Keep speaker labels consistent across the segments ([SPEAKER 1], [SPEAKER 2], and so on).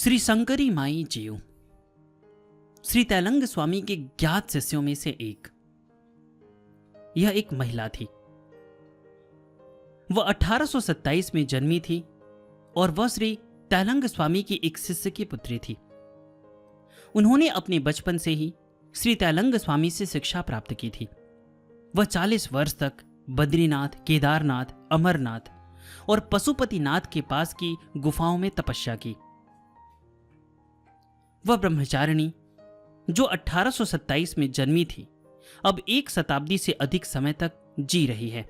[SPEAKER 1] श्री शंकरी माई जीव श्री तैलंग स्वामी के ज्ञात शिष्यों में से एक। यह एक महिला थी। वह 1827 में जन्मी थी और वह श्री तैलंग स्वामी की एक शिष्य की पुत्री थी। उन्होंने अपने बचपन से ही श्री तैलंग स्वामी से शिक्षा प्राप्त की थी। वह 40 वर्ष तक बद्रीनाथ, केदारनाथ, अमरनाथ और पशुपतिनाथ के पास की गुफाओं में तपस्या की। वह ब्रह्मचारिणी जो 1827 में जन्मी थी, अब 1 शताब्दी से अधिक समय तक जी रही है।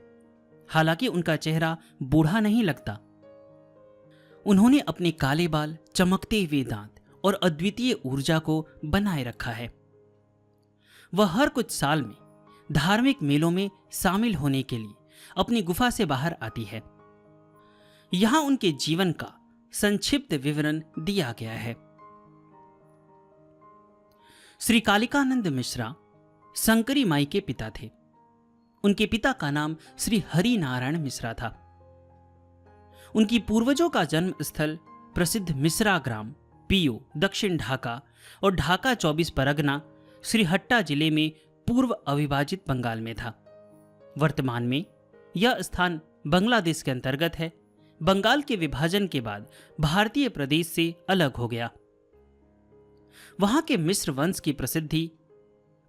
[SPEAKER 1] हालांकि उनका चेहरा बूढ़ा नहीं लगता। उन्होंने अपने काले बाल, चमकते हुए दांत और अद्वितीय ऊर्जा को बनाए रखा है। वह हर कुछ साल में धार्मिक मेलों में शामिल होने के लिए अपनी गुफा से बाहर आती है। यहां उनके जीवन का संक्षिप्त विवरण दिया गया है। श्री कालिकानंद मिश्रा शंकरी माई के पिता थे। उनके पिता का नाम श्री हरि नारायण मिश्रा था। उनकी पूर्वजों का जन्म स्थल प्रसिद्ध मिश्रा ग्राम, पीओ, दक्षिण ढाका और ढाका 24 परगना, श्री हट्टा जिले में पूर्व अविभाजित बंगाल में था। वर्तमान में यह स्थान बांग्लादेश के अंतर्गत है। बंगाल के विभाजन के बाद भारतीय प्रदेश से अलग हो गया। वहां के मिश्र वंश की प्रसिद्धि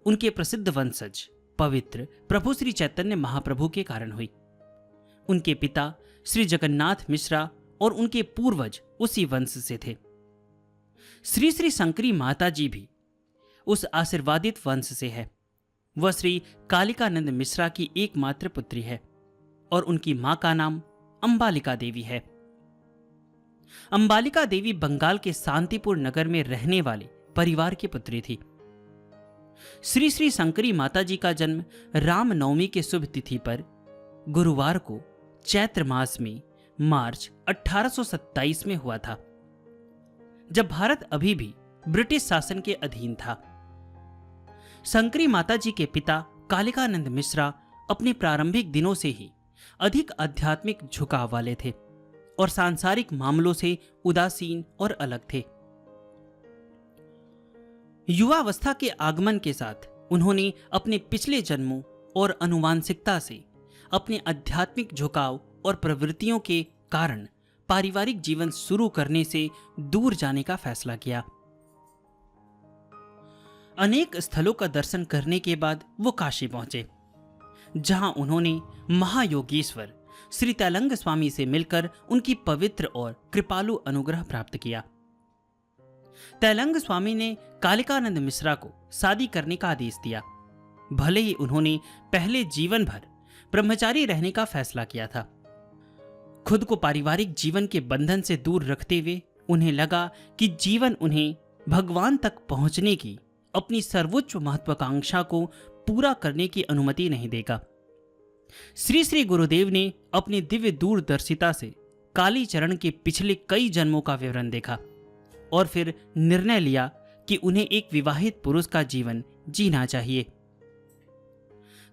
[SPEAKER 1] उनके प्रसिद्ध वंशज पवित्र प्रभु श्री चैतन्य महाप्रभु के कारण हुई। उनके पिता श्री जगन्नाथ मिश्रा और उनके पूर्वज उसी वंश से थे। श्री श्री शंकरी माता जी भी उस आशीर्वादित वंश से है। वह श्री कालिकानंद मिश्रा की एकमात्र पुत्री है और उनकी मां का नाम अंबालिका देवी है। अंबालिका देवी बंगाल के शांतिपुर नगर में रहने वाले परिवार की पुत्री थी। श्री श्री शंकरी माता जी का जन्म रामनवमी के शुभ तिथि पर गुरुवार को चैत्र मास में मार्च 1827 में हुआ था, जब भारत अभी भी ब्रिटिश शासन के अधीन था। शंकरी माता जी के पिता कालिकानंद मिश्रा अपने प्रारंभिक दिनों से ही अधिक आध्यात्मिक झुकाव वाले थे और सांसारिक मामलों से उदासीन और अलग थे। युवावस्था के आगमन के साथ उन्होंने अपने पिछले जन्मों और अनुवांशिकता से अपने आध्यात्मिक झुकाव और प्रवृत्तियों के कारण पारिवारिक जीवन शुरू करने से दूर जाने का फैसला किया। अनेक स्थलों का दर्शन करने के बाद वो काशी पहुंचे, जहां उन्होंने महायोगीश्वर श्री तैलंग स्वामी से मिलकर उनकी पवित्र और कृपालु अनुग्रह प्राप्त किया। तैलंग स्वामी ने कालिकानंद मिश्रा को शादी करने का आदेश दिया। भले ही उन्होंने पहले जीवन भर ब्रह्मचारी रहने का फैसला किया था, खुद को पारिवारिक जीवन के बंधन से दूर रखते हुए उन्हें लगा कि जीवन उन्हें भगवान तक पहुंचने की अपनी सर्वोच्च महत्वाकांक्षा को पूरा करने की अनुमति नहीं देगा। श्री श्री गुरुदेव ने अपनी दिव्य दूरदर्शिता से कालीचरण के पिछले कई जन्मों का विवरण देखा और फिर निर्णय लिया कि उन्हें एक विवाहित पुरुष का जीवन जीना चाहिए।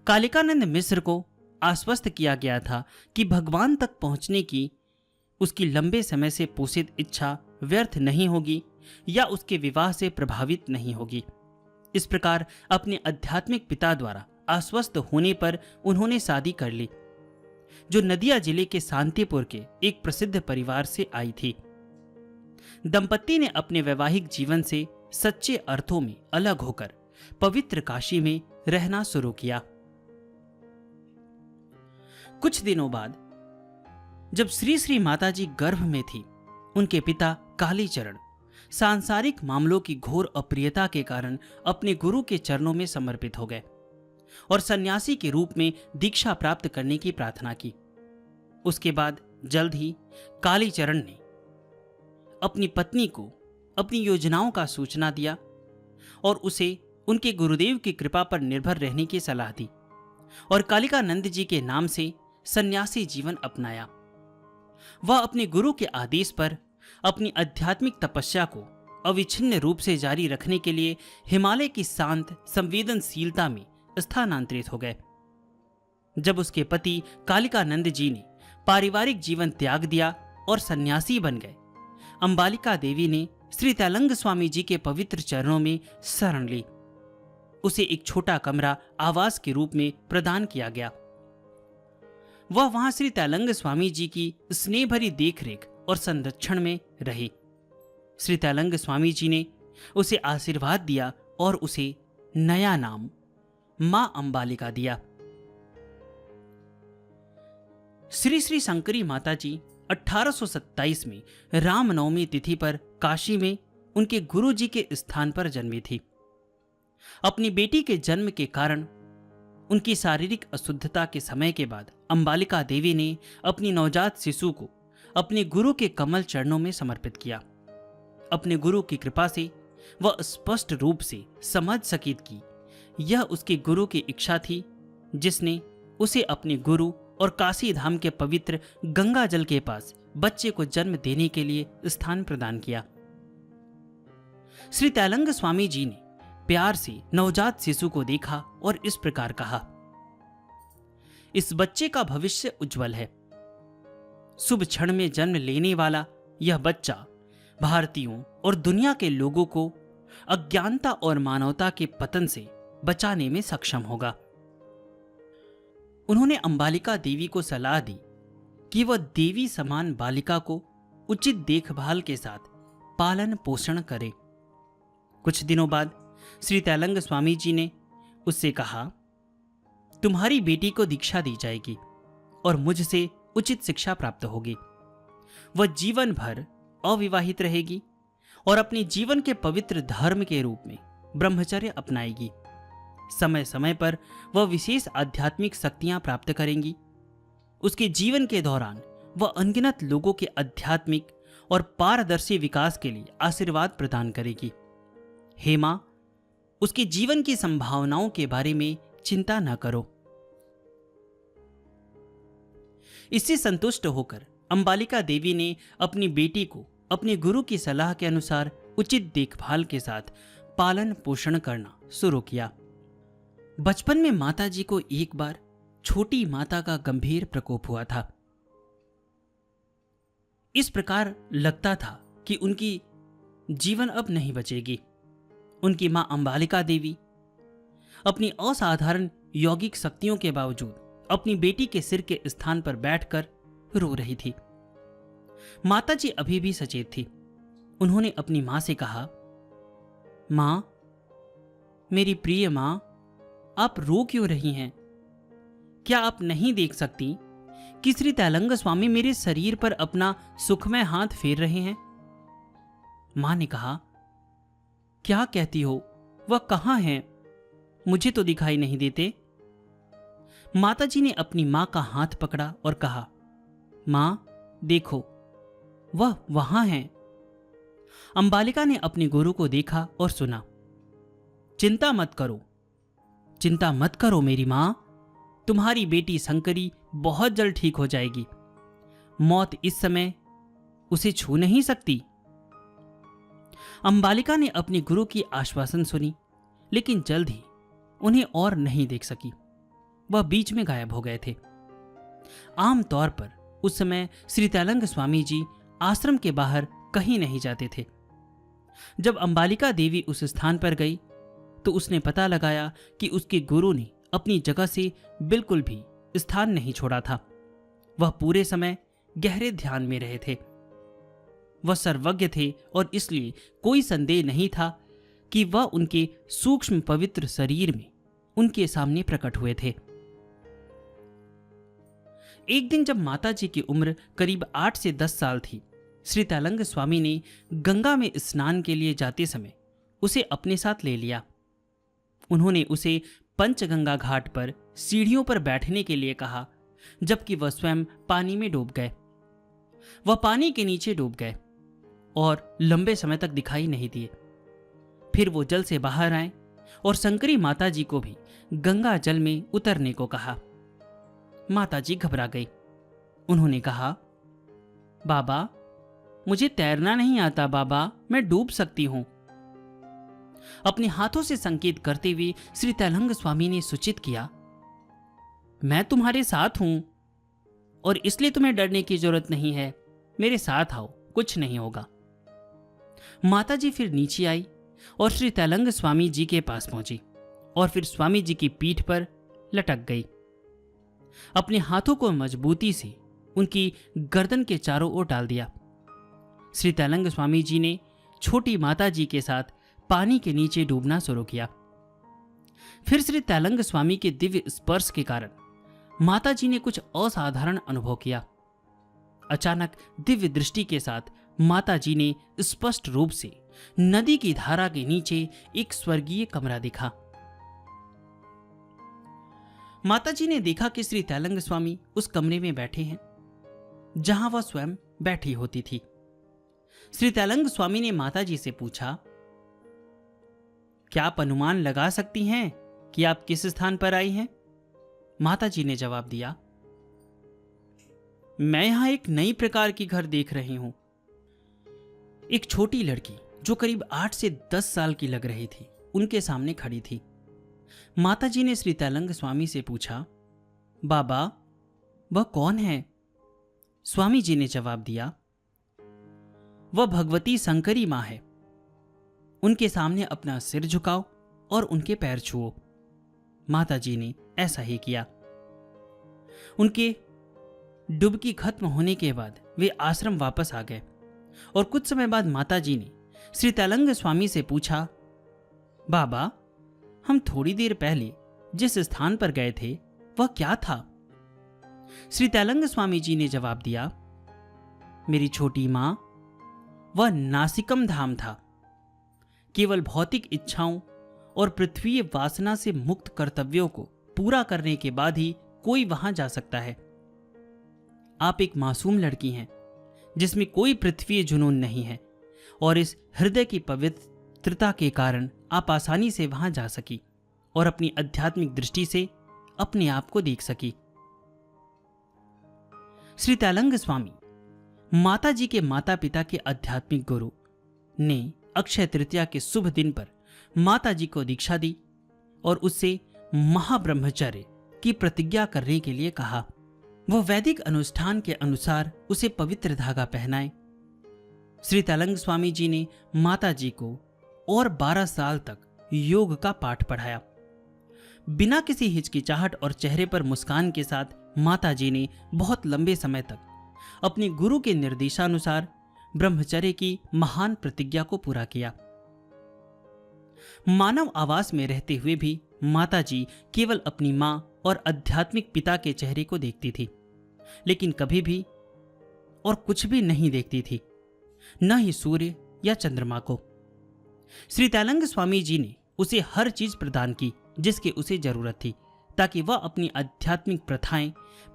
[SPEAKER 1] कालिकानंद मिश्र को आश्वस्त किया गया था कि भगवान तक पहुंचने की उसकी लंबे समय से पोषित इच्छा व्यर्थ नहीं होगी या उसके विवाह से प्रभावित नहीं होगी। इस प्रकार अपने आध्यात्मिक पिता द्वारा आश्वस्त होने पर उन्होंने शादी कर ली, जो नदिया जिले के शांतिपुर के एक प्रसिद्ध परिवार से आई थी। दंपति ने अपने वैवाहिक जीवन से सच्चे अर्थों में अलग होकर पवित्र काशी में रहना शुरू किया। कुछ दिनों बाद जब श्री श्री माता जी गर्भ में थी, उनके पिता कालीचरण सांसारिक मामलों की घोर अप्रियता के कारण अपने गुरु के चरणों में समर्पित हो गए और सन्यासी के रूप में दीक्षा प्राप्त करने की प्रार्थना की। उसके बाद जल्द ही कालीचरण ने अपनी पत्नी को अपनी योजनाओं का सूचना दिया और उसे उनके गुरुदेव की कृपा पर निर्भर रहने की सलाह दी और कालिकानंद जी के नाम से सन्यासी जीवन अपनाया। वह अपने गुरु के आदेश पर अपनी आध्यात्मिक तपस्या को अविच्छिन्न रूप से जारी रखने के लिए हिमालय की शांत संवेदनशीलता में स्थानांतरित हो गए। जब उसके पति कालिकानंद जी ने पारिवारिक जीवन त्याग दिया और सन्यासी बन गए, अंबालिका देवी ने श्री तैलंग स्वामी जी के पवित्र चरणों में शरण ली। उसे एक छोटा कमरा आवास के रूप में प्रदान किया गया। वह वहां श्री तैलंग स्वामी जी की स्नेह भरी देखरेख और संरक्षण में रही। श्री तैलंग स्वामी जी ने उसे आशीर्वाद दिया और उसे नया नाम मां अंबालिका दिया। श्री श्री शंकरी माता जी 1827 में रामनवमी तिथि पर काशी में उनके गुरु जी के स्थान पर जन्मी थी। अपनी बेटी के जन्म के कारण उनकी शारीरिक अशुद्धता के समय के बाद अंबालिका देवी ने अपनी नवजात शिशु को अपने गुरु के कमल चरणों में समर्पित किया। अपने गुरु की कृपा से वह स्पष्ट रूप से समझ सकी कि यह उसके गुरु की इच्छा थी, जिसने उसे अपने गुरु और काशी धाम के पवित्र गंगा जल के पास बच्चे को जन्म देने के लिए स्थान प्रदान किया। श्री तैलंग स्वामी जी ने प्यार से नवजात शिशु को देखा और इस प्रकार कहा, इस बच्चे का भविष्य उज्जवल है। शुभ क्षण में जन्म लेने वाला यह बच्चा भारतीयों और दुनिया के लोगों को अज्ञानता और मानवता के पतन से बचाने में सक्षम होगा। उन्होंने अंबालिका देवी को सलाह दी कि वह देवी समान बालिका को उचित देखभाल के साथ पालन पोषण करे। कुछ दिनों बाद श्री तैलंग स्वामी जी ने उससे कहा, तुम्हारी बेटी को दीक्षा दी जाएगी और मुझसे उचित शिक्षा प्राप्त होगी। वह जीवन भर अविवाहित रहेगी और अपने जीवन के पवित्र धर्म के रूप में ब्रह्मचर्य अपनाएगी। समय समय पर वह विशेष आध्यात्मिक शक्तियां प्राप्त करेंगी। उसके जीवन के दौरान वह अनगिनत लोगों के आध्यात्मिक और पारदर्शी विकास के लिए आशीर्वाद प्रदान करेगी। हे मां, उसके जीवन की संभावनाओं के बारे में चिंता न करो। इससे संतुष्ट होकर अंबालिका देवी ने अपनी बेटी को अपने गुरु की सलाह के अनुसार उचित देखभाल के साथ पालन पोषण करना शुरू किया। बचपन में माताजी को एक बार छोटी माता का गंभीर प्रकोप हुआ था। इस प्रकार लगता था कि उनकी जीवन अब नहीं बचेगी। उनकी मां अंबालिका देवी अपनी असाधारण यौगिक शक्तियों के बावजूद अपनी बेटी के सिर के स्थान पर बैठकर रो रही थी। माताजी अभी भी सचेत थी। उन्होंने अपनी मां से कहा, मां, मेरी प्रिय मां, आप रो क्यों रही हैं? क्या आप नहीं देख सकती कि श्री तैलंग स्वामी मेरे शरीर पर अपना सुखमय हाथ फेर रहे हैं? मां ने कहा, क्या कहती हो? वह कहां हैं? मुझे तो दिखाई नहीं देते। माताजी ने अपनी मां का हाथ पकड़ा और कहा, मां, देखो, वह वहां हैं। अंबालिका ने अपने गुरु को देखा और सुना, चिंता मत करो, चिंता मत करो मेरी मां, तुम्हारी बेटी शंकरी बहुत जल्द ठीक हो जाएगी। मौत इस समय उसे छू नहीं सकती। अंबालिका ने अपने गुरु की आश्वासन सुनी, लेकिन जल्द ही उन्हें और नहीं देख सकी। वह बीच में गायब हो गए थे। आमतौर पर उस समय श्री तैलंग स्वामी जी आश्रम के बाहर कहीं नहीं जाते थे। जब अंबालिका देवी उस स्थान पर गई तो उसने पता लगाया कि उसके गुरु ने अपनी जगह से बिल्कुल भी स्थान नहीं छोड़ा था। वह पूरे समय गहरे ध्यान में रहे थे। वह सर्वज्ञ थे और इसलिए कोई संदेह नहीं था कि वह उनके सूक्ष्म पवित्र शरीर में उनके सामने प्रकट हुए थे। एक दिन जब माताजी की उम्र करीब 8 से 10 साल थी, श्री तैलंग स्वामी ने गंगा में स्नान के लिए जाते समय उसे अपने साथ ले लिया। उन्होंने उसे पंचगंगा घाट पर सीढ़ियों पर बैठने के लिए कहा, जबकि वह स्वयं पानी में डूब गए। वह पानी के नीचे डूब गए और लंबे समय तक दिखाई नहीं दिए। फिर वो जल से बाहर आए और शंकरी माताजी को भी गंगा जल में उतरने को कहा। माताजी घबरा गई। उन्होंने कहा, बाबा, मुझे तैरना नहीं आता बाबा, मैं डूब सकती हूं। अपने हाथों से संकेत करते हुए श्री तैलंग स्वामी ने सूचित किया, मैं तुम्हारे साथ हूं और इसलिए तुम्हें डरने की जरूरत नहीं है। मेरे साथ आओ, कुछ नहीं होगा। माता जी फिर नीचे आई और श्री तैलंग स्वामी जी के पास पहुंची और फिर स्वामी जी की पीठ पर लटक गई। अपने हाथों को मजबूती से उनकी गर्दन के चारों ओर डाल दिया। श्री तैलंग स्वामी जी ने छोटी माता जी के साथ पानी के नीचे डूबना शुरू किया। फिर श्री तैलंग स्वामी के दिव्य स्पर्श के कारण माता जी ने कुछ असाधारण अनुभव किया। अचानक दिव्य दृष्टि के साथ माता जी ने स्पष्ट रूप से नदी की धारा के नीचे एक स्वर्गीय कमरा देखा। माता जी ने देखा कि श्री तैलंग स्वामी उस कमरे में बैठे हैं जहां वह स्वयं बैठी होती थी। श्री तैलंग स्वामी ने माता जी से पूछा, क्या आप अनुमान लगा सकती हैं कि आप किस स्थान पर आई हैं? माता जी ने जवाब दिया, मैं यहां एक नई प्रकार की घर देख रही हूं। एक छोटी लड़की जो करीब 8 से 10 साल की लग रही थी उनके सामने खड़ी थी। माता जी ने श्री तैलंग स्वामी से पूछा, बाबा वह कौन है? स्वामी जी ने जवाब दिया, वह भगवती शंकरी मां है। उनके सामने अपना सिर झुकाओ और उनके पैर छुओ। माता जी ने ऐसा ही किया। उनके डुबकी खत्म होने के बाद वे आश्रम वापस आ गए और कुछ समय बाद माता जी ने श्री तैलंग स्वामी से पूछा, बाबा हम थोड़ी देर पहले जिस स्थान पर गए थे वह क्या था? श्री तैलंग स्वामी जी ने जवाब दिया, मेरी छोटी मां, वह नासिकम धाम था। केवल भौतिक इच्छाओं और पृथ्वी वासना से मुक्त कर्तव्यों को पूरा करने के बाद ही कोई वहां जा सकता है। आप एक मासूम लड़की हैं जिसमें कोई पृथ्वी जुनून नहीं है और इस हृदय की पवित्रता के कारण आप आसानी से वहां जा सकी और अपनी आध्यात्मिक दृष्टि से अपने आप को देख सकी। श्री तैलंग स्वामी माता जी के माता पिता के आध्यात्मिक गुरु ने अक्षय तृतीया के शुभ दिन पर माता जी को दीक्षा दी और उससे महाब्रह्मचर्य की प्रतिज्ञा करने के लिए कहा। वह वैदिक अनुष्ठान के अनुसार उसे पवित्र धागा पहनाए। श्री तैलंग स्वामी जी ने माता जी को और 12 साल तक योग का पाठ पढ़ाया। बिना किसी हिचकिचाहट और चेहरे पर मुस्कान के साथ माता जी ने बहुत लंबे समय तक अपने गुरु के निर्देशानुसार ब्रह्मचर्य की महान प्रतिज्ञा को पूरा किया। मानव आवास में रहते हुए भी माता जी केवल अपनी मां और आध्यात्मिक पिता के चेहरे को देखती थी, लेकिन कभी भी और कुछ भी नहीं देखती थी, न ही सूर्य या चंद्रमा को। श्री तैलंग स्वामी जी ने उसे हर चीज प्रदान की जिसकी उसे जरूरत थी, ताकि वह अपनी आध्यात्मिक प्रथाएं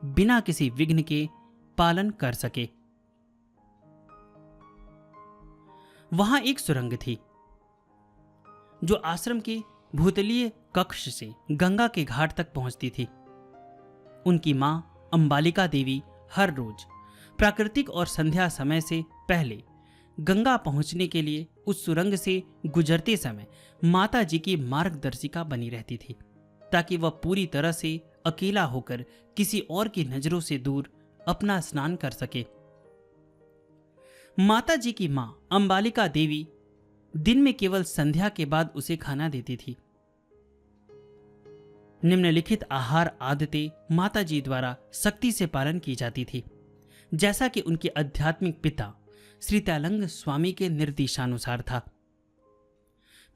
[SPEAKER 1] बिना किसी विघ्न के पालन कर सके। वहां एक सुरंग थी जो आश्रम के भूतलीय कक्ष से गंगा के घाट तक पहुंचती थी। उनकी मां अंबालिका देवी हर रोज प्राकृतिक और संध्या समय से पहले गंगा पहुंचने के लिए उस सुरंग से गुजरते समय माता जी की मार्गदर्शिका बनी रहती थी, ताकि वह पूरी तरह से अकेला होकर किसी और की नजरों से दूर अपना स्नान कर सके। माता जी की मां अंबालिका देवी दिन में केवल संध्या के बाद उसे खाना देती थी। निम्नलिखित आहार आदतें माता जी द्वारा सख्ती से पालन की जाती थी, जैसा कि उनके आध्यात्मिक पिता श्री तैलंग स्वामी के निर्देशानुसार था।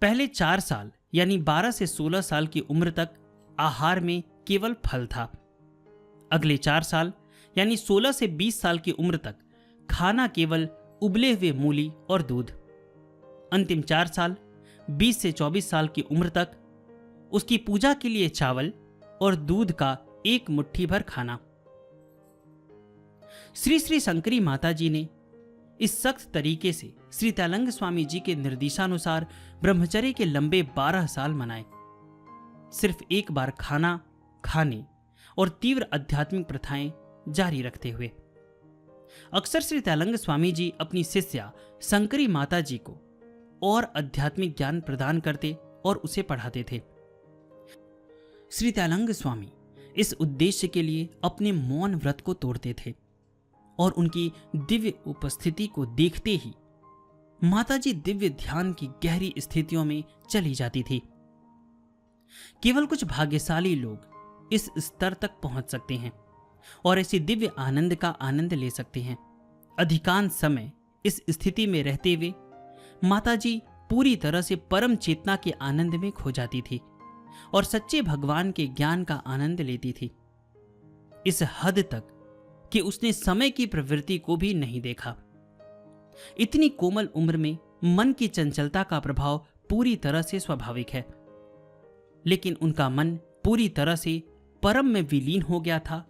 [SPEAKER 1] पहले 4 साल यानी 12 से 16 साल की उम्र तक आहार में केवल फल था। अगले 4 साल यानी 16 से 20 साल की उम्र तक खाना केवल उबले हुए मूली और दूध। अंतिम 4 साल 20 से 24 साल की उम्र तक उसकी पूजा के लिए चावल और दूध का एक मुट्ठी भर खाना। श्री श्री शंकरी माता जी ने इस सख्त तरीके से श्री तैलंग स्वामी जी के निर्देशानुसार ब्रह्मचर्य के लंबे 12 साल मनाए। सिर्फ एक बार खाना खाने और तीव्र आध्यात्मिक प्रथाएं जारी रखते हुए। अक्सर श्री तैलंग स्वामी जी अपनी शिष्या शंकरी माता जी को और आध्यात्मिक ज्ञान प्रदान करते और उसे पढ़ाते थे। श्री तैलंग स्वामी इस उद्देश्य के लिए अपने मौन व्रत को तोड़ते थे और उनकी दिव्य उपस्थिति को देखते ही माताजी दिव्य ध्यान की गहरी स्थितियों में चली जाती थी। केवल कुछ भाग्यशाली लोग इस स्तर तक पहुंच सकते हैं और ऐसी दिव्य आनंद का आनंद ले सकते हैं। अधिकांश समय इस स्थिति में रहते हुए माताजी पूरी तरह से परम चेतना के आनंद में खो जाती थी और सच्चे भगवान के ज्ञान का आनंद लेती थी, इस हद तक कि उसने समय की प्रवृत्ति को भी नहीं देखा। इतनी कोमल उम्र में मन की चंचलता का प्रभाव पूरी तरह से स्वाभाविक है, लेकिन उनका मन पूरी तरह से परम में विलीन हो गया था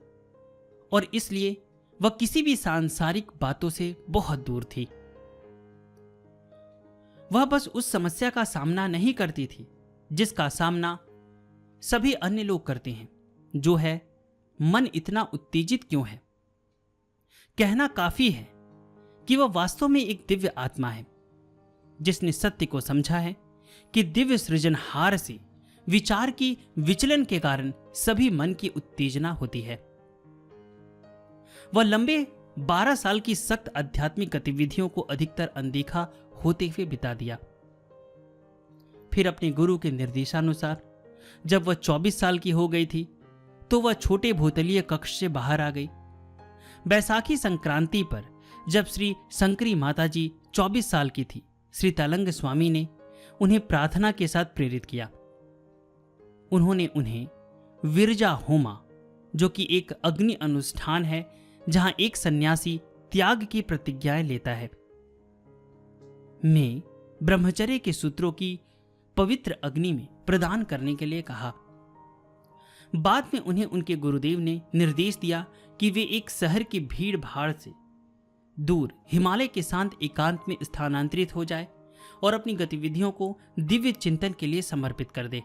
[SPEAKER 1] और इसलिए वह किसी भी सांसारिक बातों से बहुत दूर थी। वह बस उस समस्या का सामना नहीं करती थी जिसका सामना सभी अन्य लोग करते हैं, जो है मन इतना उत्तेजित क्यों है। कहना काफी है कि वह वास्तव में एक दिव्य आत्मा है जिसने सत्य को समझा है कि दिव्य सृजनहार से विचार की विचलन के कारण सभी मन की उत्तेजना होती है। वह लंबे 12 साल की सख्त आध्यात्मिक गतिविधियों को अधिकतर अनदेखा होते हुए बिता दिया। फिर अपने गुरु के निर्देशानुसार जब वह 24 साल की हो गई थी तो वह छोटे भूतलीय कक्ष से बाहर आ गई। बैसाखी संक्रांति पर जब श्री शंकरी माताजी 24 साल की थी, श्री तलंग स्वामी ने उन्हें प्रार्थना के साथ प्रेरित किया। उन्होंने उन्हें विरजा होमा, जो कि एक अग्नि अनुष्ठान है जहां एक सन्यासी त्याग की प्रतिज्ञाएं लेता है, में ब्रह्मचर्य के सूत्रों की पवित्र अग्नि में प्रदान करने के लिए कहा। बाद में उन्हें उनके गुरुदेव ने निर्देश दिया कि वे एक शहर की भीड़ भाड़ से दूर हिमालय के शांत एकांत में स्थानांतरित हो जाए और अपनी गतिविधियों को दिव्य चिंतन के लिए समर्पित कर दे।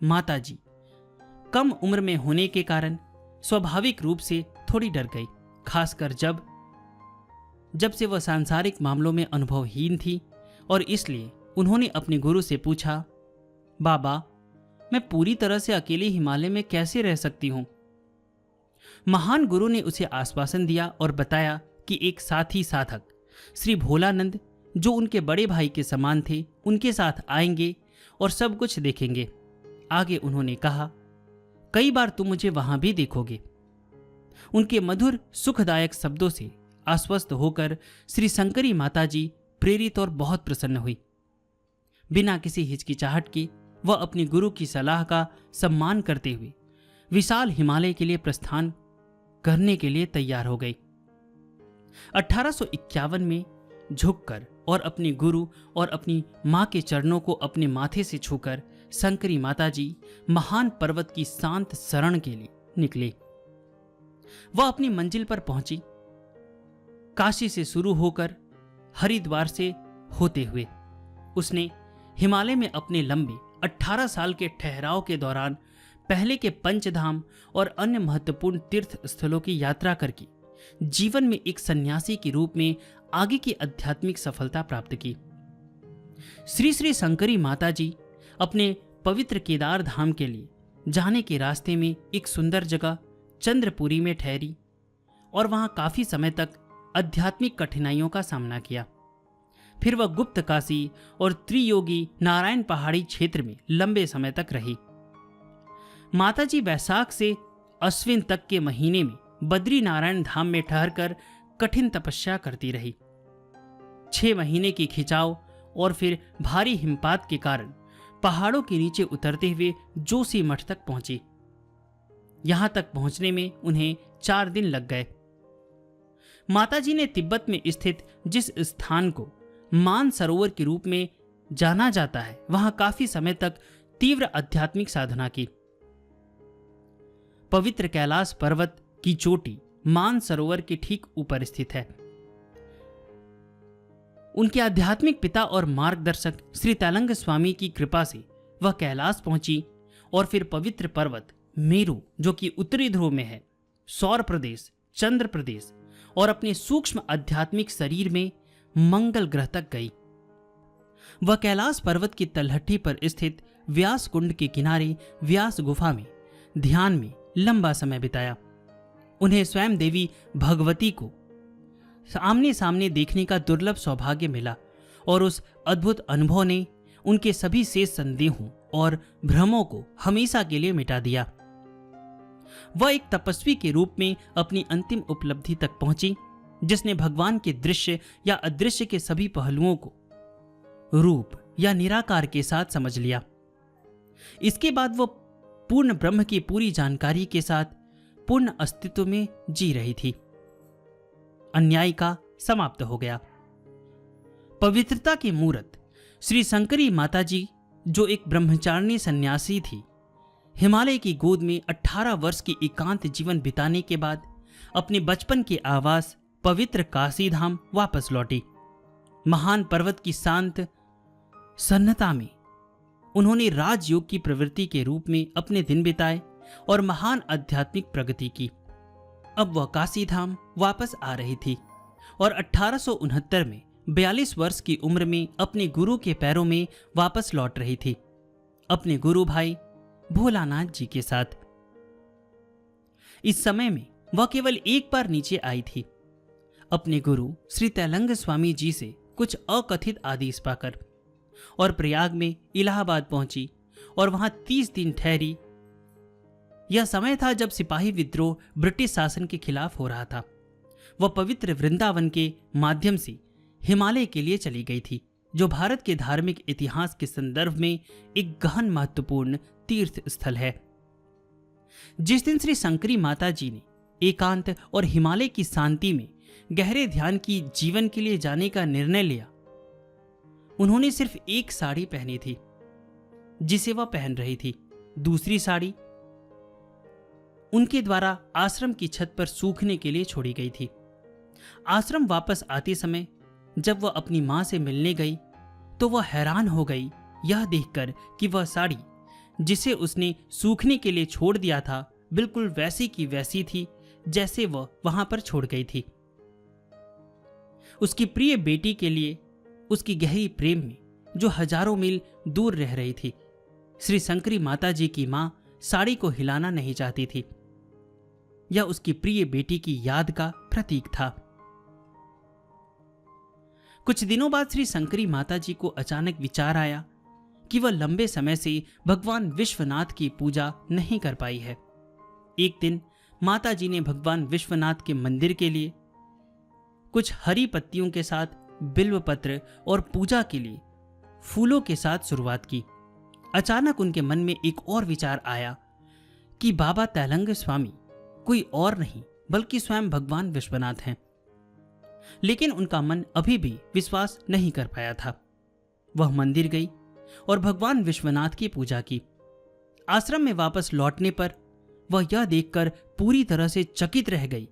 [SPEAKER 1] माताजी कम उम्र में होने के कारण स्वाभाविक रूप से थोड़ी डर गई, खासकर जब से वह सांसारिक मामलों में अनुभवहीन थी, और इसलिए उन्होंने अपने गुरु से पूछा, बाबा, मैं पूरी तरह से अकेले हिमालय में कैसे रह सकती हूं? महान गुरु ने उसे आश्वासन दिया और बताया कि एक साथी साधक श्री भोलानंद, जो उनके बड़े भाई के समान थे, उनके साथ आएंगे और सब कुछ देखेंगे। आगे उन्होंने कहा, कई बार तुम मुझे वहां भी देखोगे। उनके मधुर सुखदायक शब्दों से आश्वस्त होकर श्री शंकरी माताजी प्रेरित और बहुत प्रसन्न हुई। बिना किसी हिचकिचाहट के वह अपने गुरु की सलाह का सम्मान करते हुए विशाल हिमालय के लिए प्रस्थान करने के लिए तैयार हो गई। 1851 में झुककर और अपने गुरु और अपनी मां के चरणों को अपने माथे से छूकर शंकरी माताजी महान पर्वत की शांत शरण के लिए निकले। वह अपनी मंजिल पर पहुंची। काशी से शुरू होकर हरिद्वार से होते हुए उसने हिमालय में अपने लंबे 18 साल के ठहराव के दौरान पहले के पंचधाम और अन्य महत्वपूर्ण तीर्थ स्थलों की यात्रा करके जीवन में एक सन्यासी के रूप में आगे की आध्यात्मिक सफलता प्राप्त की। श्री श्री शंकरी माताजी अपने पवित्र केदार धाम के लिए जाने के रास्ते में एक सुंदर जगह चंद्रपुरी में ठहरी और वहां काफी समय तक आध्यात्मिक कठिनाइयों का सामना किया। फिर वह गुप्त काशी और त्रियोगी नारायण पहाड़ी क्षेत्र में लंबे समय तक रही। माताजी वैशाख से अश्विन तक के महीने में बद्री नारायण धाम में ठहरकर कठिन तपस्या करती रही। 6 महीने की खिंचाव और फिर भारी हिमपात के कारण पहाड़ों के नीचे उतरते हुए जोशी मठ तक पहुंची। यहां तक पहुंचने में उन्हें 4 दिन लग गए। माताजी ने तिब्बत में स्थित जिस स्थान को मान सरोवर के रूप में जाना जाता है, वहां काफी समय तक तीव्र आध्यात्मिक साधना की। पवित्र कैलाश पर्वत की चोटी मान सरोवर के ठीक ऊपर स्थित है। उनके आध्यात्मिक पिता और मार्गदर्शक श्री तलंग स्वामी की कृपा से वह कैलाश पहुंची और फिर पवित्र पर्वत मेरु, जो कि उत्तरी ध्रुव में है, सौर प्रदेश, चंद्र प्रदेश और अपने सूक्ष्म आध्यात्मिक शरीर में मंगल ग्रह तक गई। वह कैलाश पर्वत की तलहटी पर स्थित व्यास कुंड के किनारे व्यास गुफा में ध्यान में लंबा समय बिताया। उन्हें स्वयं देवी भगवती को आमने सामने देखने का दुर्लभ सौभाग्य मिला और उस अद्भुत अनुभव ने उनके सभी शेष संदेहों और भ्रमों को हमेशा के लिए मिटा दिया। वह एक तपस्वी के रूप में अपनी अंतिम उपलब्धि तक पहुंची, जिसने भगवान के दृश्य या अदृश्य के सभी पहलुओं को रूप या निराकार के साथ समझ लिया। इसके बाद वह पूर्ण ब्रह्म की पूरी जानकारी के साथ पूर्ण अस्तित्व में जी रही थी। अन्याय का समाप्त हो गया। पवित्रता की मूर्त श्री शंकरी माताजी, जो एक ब्रह्मचारिणी सन्यासी थी, हिमालय की गोद में 18 वर्ष की एकांत जीवन बिताने के बाद अपने बचपन के आवास पवित्र काशी धाम वापस लौटी। महान पर्वत की शांत सन्नता में उन्होंने राजयोग की प्रवृत्ति के रूप में अपने दिन बिताए और महान आध्यात्मिक प्रगति की। अब वह काशी धाम वापस आ रही थी और 1869 में 42 वर्ष की उम्र में अपने गुरु के पैरों में वापस लौट रही थी, अपने गुरु भाई भोलानाथ जी के साथ। इस समय में वह केवल एक बार नीचे आई थी, अपने गुरु श्री तैलंग स्वामी जी से कुछ अकथित आदेश पाकर, और प्रयाग में इलाहाबाद पहुंची और वहां 30 दिन ठहरी। यह समय था जब सिपाही विद्रोह ब्रिटिश शासन के खिलाफ हो रहा था। वह पवित्र वृंदावन के माध्यम से हिमालय के लिए चली गई थी, जो भारत के धार्मिक इतिहास के संदर्भ में एक गहन महत्वपूर्ण तीर्थ स्थल है। जिस दिन श्री शंकरी माता जी ने एकांत और हिमालय की शांति में गहरे ध्यान की जीवन के लिए जाने का निर्णय लिया, उन्होंने सिर्फ एक साड़ी पहनी थी, जिसे वह पहन रही थी। दूसरी साड़ी उनके द्वारा आश्रम की छत पर सूखने के लिए छोड़ी गई थी। आश्रम वापस आते समय जब वह अपनी मां से मिलने गई तो वह हैरान हो गई यह देखकर कि वह साड़ी जिसे उसने सूखने के लिए छोड़ दिया था बिल्कुल वैसी की वैसी थी जैसे वह वहां पर छोड़ गई थी। उसकी प्रिय बेटी के लिए उसकी गहरी प्रेम में जो हजारों मील दूर रह रही थी, श्री शंकरी माता जी की मां साड़ी को हिलाना नहीं चाहती थी। यह उसकी प्रिय बेटी की याद का प्रतीक था। कुछ दिनों बाद श्री शंकरी माता जी को अचानक विचार आया कि वह लंबे समय से भगवान विश्वनाथ की पूजा नहीं कर पाई है। एक दिन माता जी ने भगवान विश्वनाथ के मंदिर के लिए कुछ हरी पत्तियों के साथ बिल्व पत्र और पूजा के लिए फूलों के साथ शुरुआत की। अचानक उनके मन में एक और विचार आया कि बाबा तैलंग स्वामी कोई और नहीं बल्कि स्वयं भगवान विश्वनाथ हैं। लेकिन उनका मन अभी भी विश्वास नहीं कर पाया था। वह मंदिर गई और भगवान विश्वनाथ की पूजा की। आश्रम में वापस लौटने पर वह यह देखकर पूरी तरह से चकित रह गई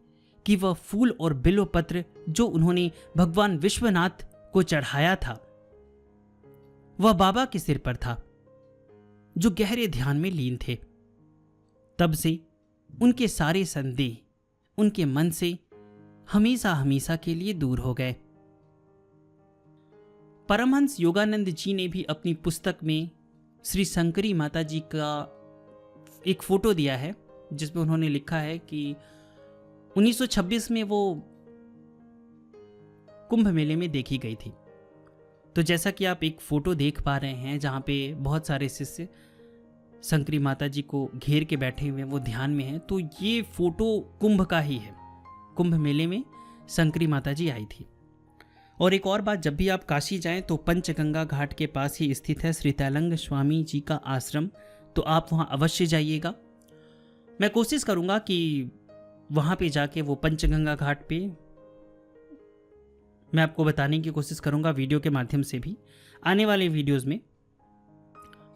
[SPEAKER 1] कि वह फूल और बिल्व पत्र जो उन्होंने भगवान विश्वनाथ को चढ़ाया था वह बाबा के सिर पर था, जो गहरे ध्यान में लीन थे। तब से उनके सारे संदेह उनके मन से हमेशा हमेशा के लिए दूर हो गए। परमहंस योगानंद जी ने भी अपनी पुस्तक में श्री शंकरी माता जी का एक फोटो दिया है, जिसमें उन्होंने लिखा है कि 1926 में वो कुंभ मेले में देखी गई थी। तो जैसा कि आप एक फोटो देख पा रहे हैं जहाँ पे बहुत सारे शिष्य शंकरी माता जी को घेर के बैठे हुए हैं, वो ध्यान में हैं, तो ये फोटो कुंभ का ही है। कुंभ मेले में शंकरी माता जी आई थी। और एक और बात, जब भी आप काशी जाएं तो पंचगंगा घाट के पास ही स्थित है श्री तैलंग स्वामी जी का आश्रम, तो आप वहाँ अवश्य जाइएगा। मैं कोशिश करूँगा कि वहाँ पे जाके वो पंचगंगा घाट पे मैं आपको बताने की कोशिश करूँगा वीडियो के माध्यम से भी आने वाले वीडियोज़ में,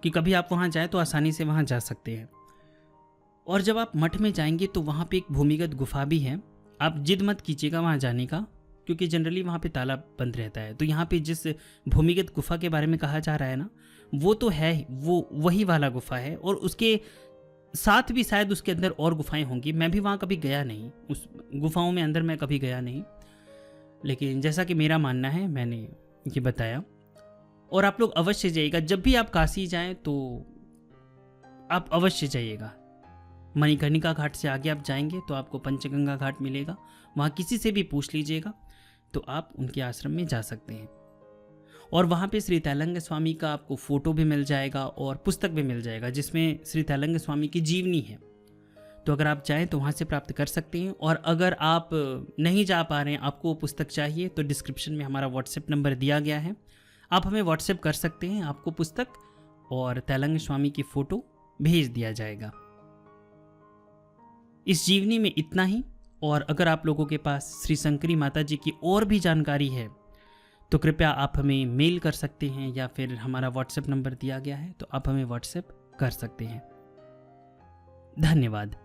[SPEAKER 1] कि कभी आप वहाँ जाएं तो आसानी से वहाँ जा सकते हैं। और जब आप मठ में जाएंगे तो वहाँ पे एक भूमिगत गुफा भी है। आप जिद मत कीजिएगा वहाँ जाने का, क्योंकि जनरली वहाँ पे ताला बंद रहता है। तो यहाँ पे जिस भूमिगत गुफा के बारे में कहा जा रहा है ना, वो तो है, वो वही वाला गुफा है। और उसके साथ भी शायद उसके अंदर और गुफाएं होंगी। मैं भी वहाँ कभी गया नहीं, उस गुफाओं में अंदर मैं कभी गया नहीं, लेकिन जैसा कि मेरा मानना है मैंने ये बताया। और आप लोग अवश्य जाइएगा, जब भी आप काशी जाएं तो आप अवश्य जाइएगा। मणिकर्णिका घाट से आगे आप जाएंगे तो आपको पंचगंगा घाट मिलेगा, वहाँ किसी से भी पूछ लीजिएगा। तो आप उनके आश्रम में जा सकते हैं। और वहाँ पे श्री तैलंग स्वामी का आपको फ़ोटो भी मिल जाएगा और पुस्तक भी मिल जाएगा जिसमें श्री तैलंग स्वामी की जीवनी है। तो अगर आप चाहें तो वहाँ से प्राप्त कर सकते हैं। और अगर आप नहीं जा पा रहे हैं, आपको वो पुस्तक चाहिए, तो डिस्क्रिप्शन में हमारा व्हाट्सएप नंबर दिया गया है, आप हमें व्हाट्सएप कर सकते हैं। आपको पुस्तक और तैलंग स्वामी की फ़ोटो भेज दिया जाएगा। इस जीवनी में इतना ही। और अगर आप लोगों के पास श्री शंकरी माता जी की और भी जानकारी है तो कृपया आप हमें मेल कर सकते हैं, या फिर हमारा व्हाट्सएप नंबर दिया गया है तो आप हमें व्हाट्सएप कर सकते हैं। धन्यवाद।